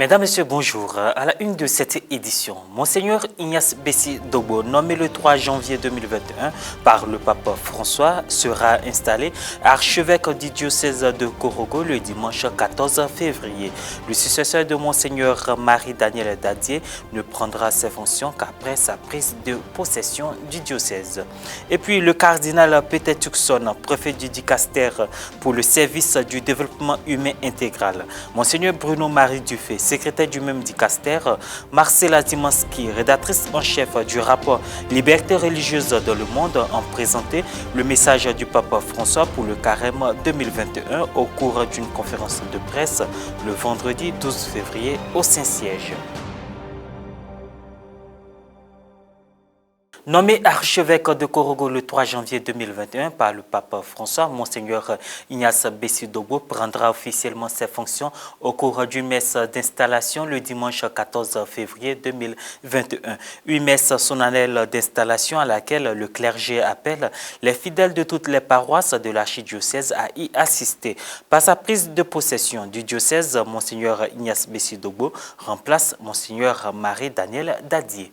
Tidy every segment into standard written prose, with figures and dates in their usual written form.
Mesdames, Messieurs, bonjour. À la une de cette édition, Monseigneur Ignace Bessi Dogbo, nommé le 3 janvier 2021 par le pape François, sera installé archevêque du diocèse de Korogo le dimanche 14 février. Le successeur de Monseigneur Marie-Daniel Dadier ne prendra ses fonctions qu'après sa prise de possession du diocèse. Et puis le cardinal Peter Turkson, préfet du Dicaster pour le service du développement humain intégral. Monseigneur Bruno-Marie Dufay, secrétaire du même dicaster, Marcela Zimanski, rédactrice en chef du rapport Liberté religieuse dans le monde, ont présenté le message du pape François pour le carême 2021 au cours d'une conférence de presse le vendredi 12 février au Saint-Siège. Nommé archevêque de Korogo le 3 janvier 2021 par le pape François, Monseigneur Ignace Bessi Dogbo prendra officiellement ses fonctions au cours d'une messe d'installation le dimanche 14 février 2021. Une messe solennelle d'installation à laquelle le clergé appelle les fidèles de toutes les paroisses de l'archidiocèse à y assister. Par sa prise de possession du diocèse, Monseigneur Ignace Bessi Dogbo remplace Monseigneur Marie-Daniel Dadier.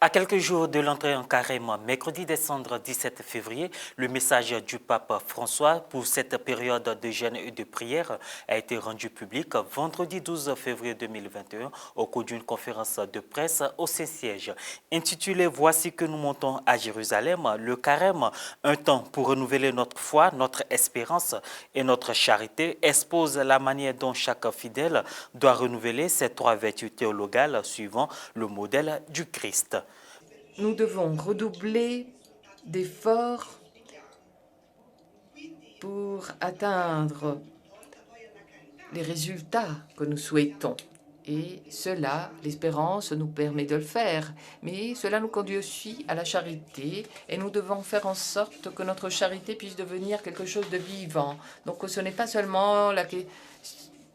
À quelques jours de l'entrée en carême, mercredi décembre 17 février, le message du pape François pour cette période de jeûne et de prière a été rendu public vendredi 12 février 2021 au cours d'une conférence de presse au Saint-Siège. Intitulée « Voici que nous montons à Jérusalem », le carême, un temps pour renouveler notre foi, notre espérance et notre charité, expose la manière dont chaque fidèle doit renouveler ses trois vertus théologales suivant le modèle du Christ. Nous devons redoubler d'efforts pour atteindre les résultats que nous souhaitons. Et cela, l'espérance nous permet de le faire. Mais cela nous conduit aussi à la charité et nous devons faire en sorte que notre charité puisse devenir quelque chose de vivant. Donc ce n'est pas seulement il ne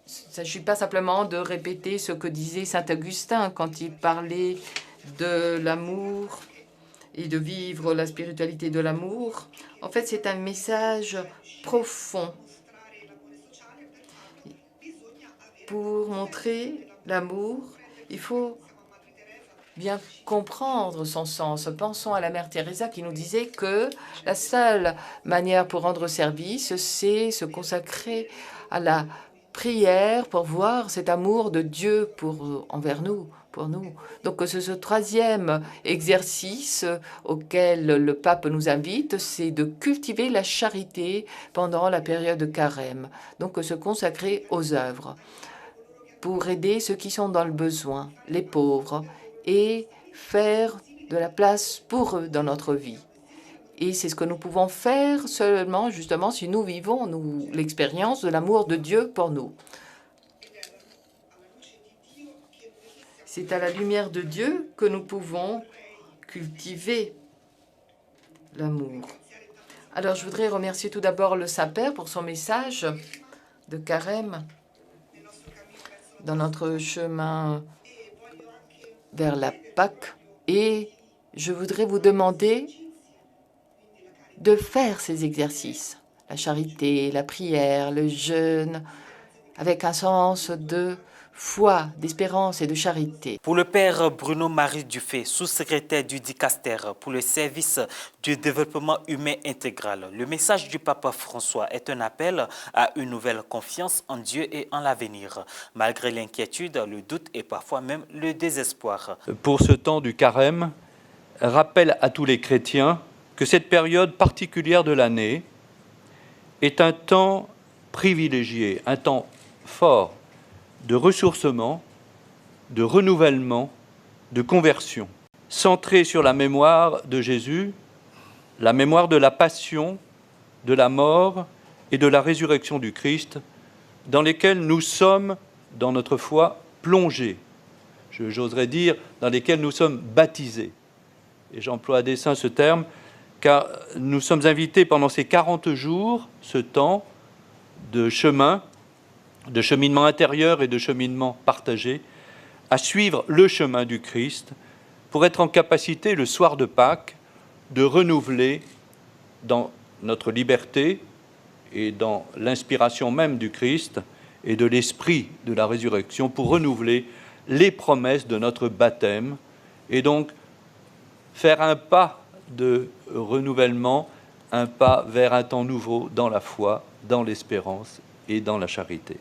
s'agit pas simplement de répéter ce que disait saint Augustin quand il parlait de l'amour et de vivre la spiritualité de l'amour. En fait, c'est un message profond. Pour montrer l'amour, il faut bien comprendre son sens. Pensons à la mère Teresa qui nous disait que la seule manière pour rendre service, c'est se consacrer à la prière pour voir cet amour de Dieu envers nous, pour nous. Donc ce troisième exercice auquel le pape nous invite, c'est de cultiver la charité pendant la période de carême. Donc se consacrer aux œuvres pour aider ceux qui sont dans le besoin, les pauvres, et faire de la place pour eux dans notre vie. Et c'est ce que nous pouvons faire seulement, justement, si nous vivons l'expérience de l'amour de Dieu pour nous. C'est à la lumière de Dieu que nous pouvons cultiver l'amour. Alors, je voudrais remercier tout d'abord le Saint-Père pour son message de carême dans notre chemin vers la Pâque. Et je voudrais vous demander de faire ces exercices, la charité, la prière, le jeûne, avec un sens de foi, d'espérance et de charité. Pour le père Bruno-Marie Dufay, sous-secrétaire du Dicaster pour le service du développement humain intégral, le message du pape François est un appel à une nouvelle confiance en Dieu et en l'avenir, malgré l'inquiétude, le doute et parfois même le désespoir. Pour ce temps du carême, rappelle à tous les chrétiens que cette période particulière de l'année est un temps privilégié, un temps fort de ressourcement, de renouvellement, de conversion, centré sur la mémoire de Jésus, la mémoire de la passion, de la mort et de la résurrection du Christ, dans lesquels nous sommes, dans notre foi, plongés. J'oserais dire, dans lesquels nous sommes baptisés. Et j'emploie à dessein ce terme, car nous sommes invités pendant ces 40 jours, ce temps de chemin, de cheminement intérieur et de cheminement partagé, à suivre le chemin du Christ pour être en capacité, le soir de Pâques, de renouveler dans notre liberté et dans l'inspiration même du Christ et de l'esprit de la résurrection pour renouveler les promesses de notre baptême et donc faire un pas de renouvellement, un pas vers un temps nouveau dans la foi, dans l'espérance et dans la charité.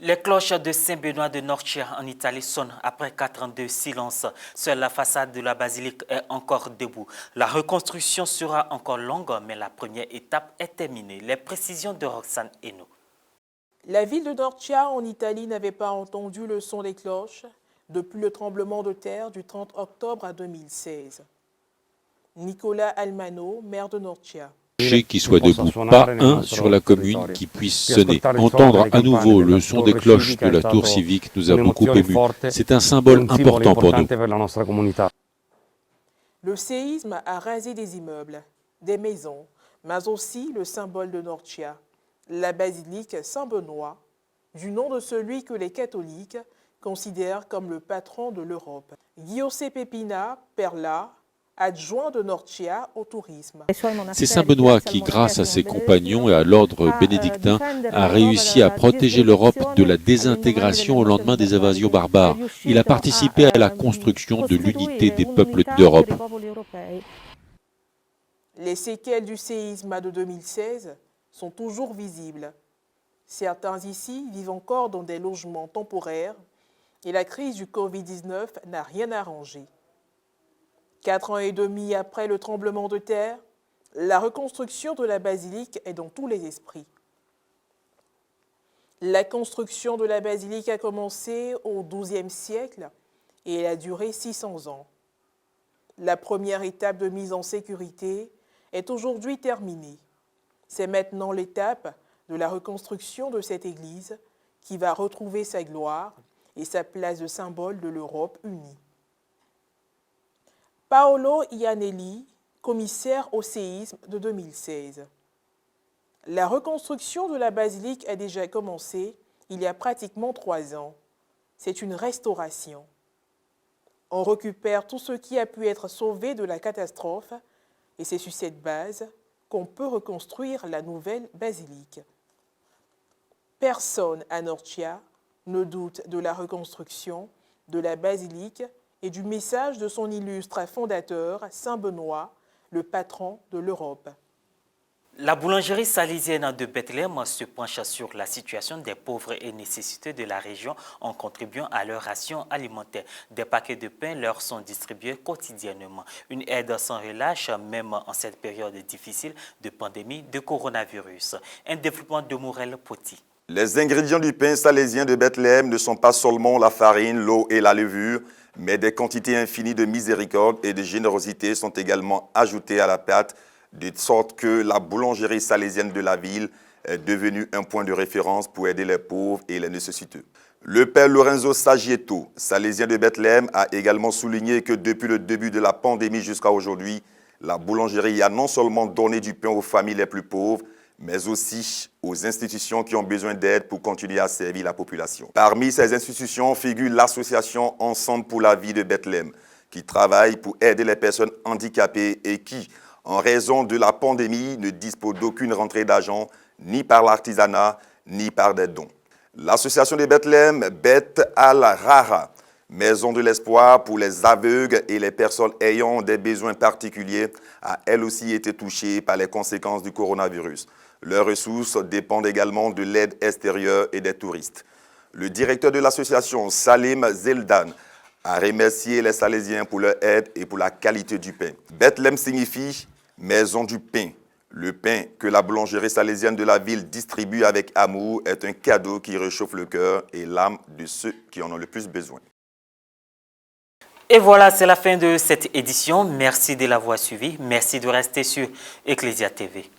Les cloches de Saint-Benoît de Norcia en Italie sonnent après 4 ans de silence. Seule la façade de la basilique est encore debout. La reconstruction sera encore longue, mais la première étape est terminée. Les précisions de Roxane Hainaut. La ville de Norcia en Italie n'avait pas entendu le son des cloches depuis le tremblement de terre du 30 octobre à 2016. Nicolas Almano, maire de Norcia. Qui soit debout, pas un sur la commune qui puisse sonner. Entendre à nouveau le son des cloches de la tour civique nous a beaucoup émus. C'est un symbole important pour nous. Le séisme a rasé des immeubles, des maisons, mais aussi le symbole de Norcia, la basilique Saint-Benoît, du nom de celui que les catholiques considèrent comme le patron de l'Europe. Giuseppe Pepina, père là, adjoint de Norcia au tourisme. C'est Saint Benoît qui, grâce à ses compagnons et à l'ordre bénédictin, a réussi à protéger l'Europe de la désintégration au lendemain des invasions barbares. Il a participé à la construction de l'unité des peuples d'Europe. Les séquelles du séisme de 2016 sont toujours visibles. Certains ici vivent encore dans des logements temporaires et la crise du Covid-19 n'a rien arrangé. 4 ans et demi après le tremblement de terre, la reconstruction de la basilique est dans tous les esprits. La construction de la basilique a commencé au XIIe siècle et elle a duré 600 ans. La première étape de mise en sécurité est aujourd'hui terminée. C'est maintenant l'étape de la reconstruction de cette église qui va retrouver sa gloire et sa place de symbole de l'Europe unie. Paolo Iannelli, commissaire au séisme de 2016. La reconstruction de la basilique a déjà commencé il y a pratiquement 3 ans. C'est une restauration. On récupère tout ce qui a pu être sauvé de la catastrophe et c'est sur cette base qu'on peut reconstruire la nouvelle basilique. Personne à Norcia ne doute de la reconstruction de la basilique et du message de son illustre fondateur, Saint Benoît, le patron de l'Europe. La boulangerie salésienne de Bethléem se penche sur la situation des pauvres et nécessités de la région en contribuant à leur ration alimentaire. Des paquets de pain leur sont distribués quotidiennement. Une aide sans relâche, même en cette période difficile de pandémie de coronavirus. Un développement de Morel Poti. Les ingrédients du pain salésien de Bethléem ne sont pas seulement la farine, l'eau et la levure, mais des quantités infinies de miséricorde et de générosité sont également ajoutées à la pâte, de sorte que la boulangerie salésienne de la ville est devenue un point de référence pour aider les pauvres et les nécessiteux. Le père Lorenzo Sagietto, salésien de Bethléem, a également souligné que depuis le début de la pandémie jusqu'à aujourd'hui, la boulangerie a non seulement donné du pain aux familles les plus pauvres, mais aussi aux institutions qui ont besoin d'aide pour continuer à servir la population. Parmi ces institutions figure l'association Ensemble pour la vie de Bethléem, qui travaille pour aider les personnes handicapées et qui, en raison de la pandémie, ne dispose d'aucune rentrée d'argent, ni par l'artisanat, ni par des dons. L'association de Bethléem, Beth Al-Rara, Maison de l'espoir pour les aveugles et les personnes ayant des besoins particuliers, a elle aussi été touchée par les conséquences du coronavirus. Leurs ressources dépendent également de l'aide extérieure et des touristes. Le directeur de l'association, Salim Zeldan, a remercié les Salésiens pour leur aide et pour la qualité du pain. Bethléem signifie « maison du pain ». Le pain que la boulangerie salésienne de la ville distribue avec amour est un cadeau qui réchauffe le cœur et l'âme de ceux qui en ont le plus besoin. Et voilà, c'est la fin de cette édition. Merci de l'avoir suivi. Merci de rester sur Ecclesia TV.